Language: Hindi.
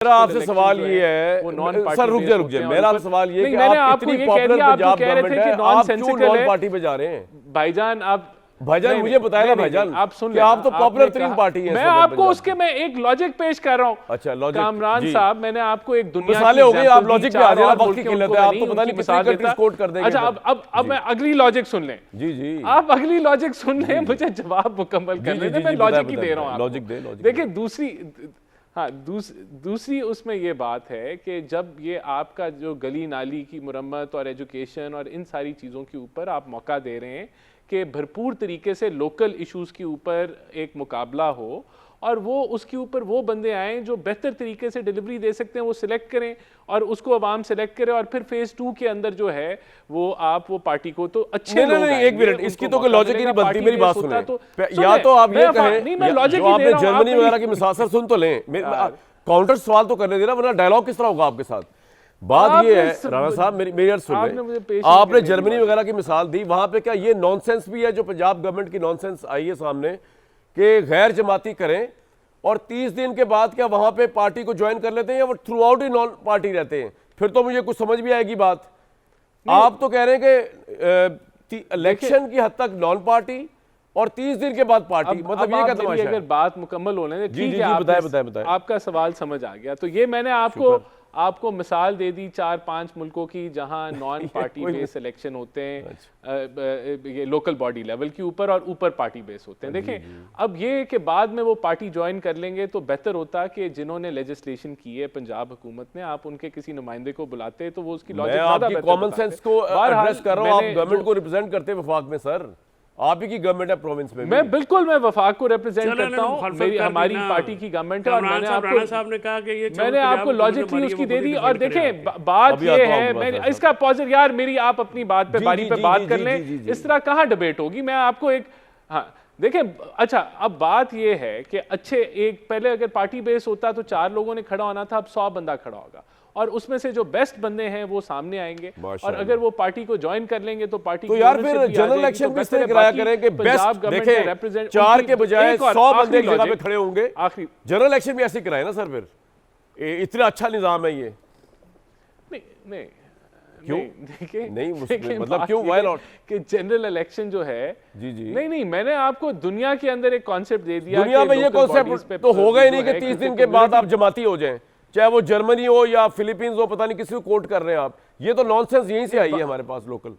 मेरा आपसे सवाल ये है, सर रुक जाए, मेरा आपसे सवाल ये है कि आप इतनी पॉपुलर पंजाब गवर्नमेंट है, आप क्यों नॉन पार्टी पे जा रहे हैं? भाईजान आप भाईजान मुझे बताया ना भाईजान, आप सुन कि आप तो पॉपुलर तरीन पार्टी है। मैं आपको उसके मैं एक लॉजिक पेश कर रहा हूँ। अच्छा लॉजिक, कामरान साहब मैंने आपको एक दुनिया मिसालें हो गई, आप लॉजिक पे आ जाए, वक्त की किल्लत है, आप तो पता नहीं कितनी कंट्रीज कोट कर देंगे। अच्छा अब मैं अगली लॉजिक सुन लें। जी जी आप अगली लॉजिक सुन लें, मुझे जवाब मुकम्मल करने दें, मैं लॉजिक ही दे रहा हूँ। लॉजिक दे। देखिए दूसरी उसमें ये बात है कि जब ये आपका जो गली नाली की मुरम्मत और एजुकेशन और इन सारी चीज़ों के ऊपर आप मौका दे रहे हैं कि भरपूर तरीके से लोकल इश्यूज़ के ऊपर एक मुकाबला हो और वो उसके ऊपर वो बंदे आएँ जो बेहतर तरीके से डिलीवरी दे सकते हैं, वो सिलेक्ट करें और उसको अवाम सेलेक्ट करे और फिर फेज़ 2 के अंदर जो है वो पार्टी को तो अच्छे नहीं, एक मिनट, इसकी तो कोई लॉजिक ही नहीं बनती। मेरी बात सुने, या तो आप ये कहें, जो आपने जर्मनी वगैरह की मिसाल सर सुन तो लें, काउंटर सवाल तो करने देना, वरना डायलॉग किस तरह होगा आपके साथ। बात ये है राणा साहब, मेरी अर्ज सुन लें, आपने जर्मनी वगैरह की मिसाल दी, वहां पे क्या ये नॉनसेंस भी है जो पंजाब गवर्नमेंट की नॉनसेंस आई है सामने कि गैर जमाती करें और 30 दिन के बाद क्या वहां पे पार्टी को ज्वाइन कर लेते हैं या वो थ्रू आउट ही नॉन पार्टी रहते हैं? फिर तो मुझे कुछ समझ भी आएगी बात। आप तो कह रहे हैं कि इलेक्शन की हद तक नॉन पार्टी और 30 दिन के बाद पार्टी, मतलब ये क्या तमाशा है? अगर बात मुकम्मल होने दें, ठीक है, बताएं। आपका सवाल समझ आ गया। तो ये मैंने आपको मिसाल दे दी 4-5 मुल्कों की जहां नॉन पार्टी बेस इलेक्शन होते हैं, ये लोकल बॉडी लेवल के ऊपर और ऊपर पार्टी बेस होते हैं। देखें अब ये कि बाद में वो पार्टी ज्वाइन कर लेंगे तो बेहतर होता कि जिन्होंने लेजिस्लेशन की है पंजाब हुकूमत ने, आप उनके किसी नुमाइंदे को बुलाते तो वो उसकी लॉजिक कॉमन सेंस को एड्रेस कर रहा हूं, आप गवर्नमेंट को रिप्रेजेंट करते हैं वफाक में। सर आप ही की गवर्नमेंट है प्रोविंस में। मैं वफाक को रिप्रेजेंट करता हूं, हमारी पार्टी की गवर्नमेंट है और मैंने आपको लॉजिकली उसकी दे दी। और देखें बात ये है, मैं इसका पॉजिटिव यार मेरी आप अपनी बात पे बारी पे बात कर लें, इस तरह कहां डिबेट होगी। मैं आपको एक देखें, अच्छा अब बात ये है कि एक पहले अगर पार्टी बेस होता तो 4 लोगों ने खड़ा होना था, अब 100 बंदा खड़ा होगा और उसमें से जो बेस्ट बंदे हैं वो सामने आएंगे और अगर वो पार्टी को ज्वाइन कर लेंगे तो पार्टी तो यार फिर जनरल इलेक्शन किस तरह कराया करें कि बेस्ट देखें 4 के बजाय 100 बंदे एक जगह पे खड़े होंगे। आखिरी जनरल इलेक्शन भी ऐसे कराए ना सर, फिर इतना अच्छा निजाम है ये। नहीं क्यों नहीं मतलब क्यों वाई नॉट कि जनरल इलेक्शन जो है जी नहीं मैंने आपको दुनिया के अंदर एक कॉन्सेप्ट दे दिया। दुनिया में ये कॉन्सेप्ट तो होगा ही नहीं कि 30 दिन के बाद आप जमाती हो जाएं, चाहे वो जर्मनी हो या फिलीपींस हो, पता नहीं किसी को कोट कर रहे हैं आप। ये तो नॉनसेंस यहीं से आई है हमारे पास लोकल।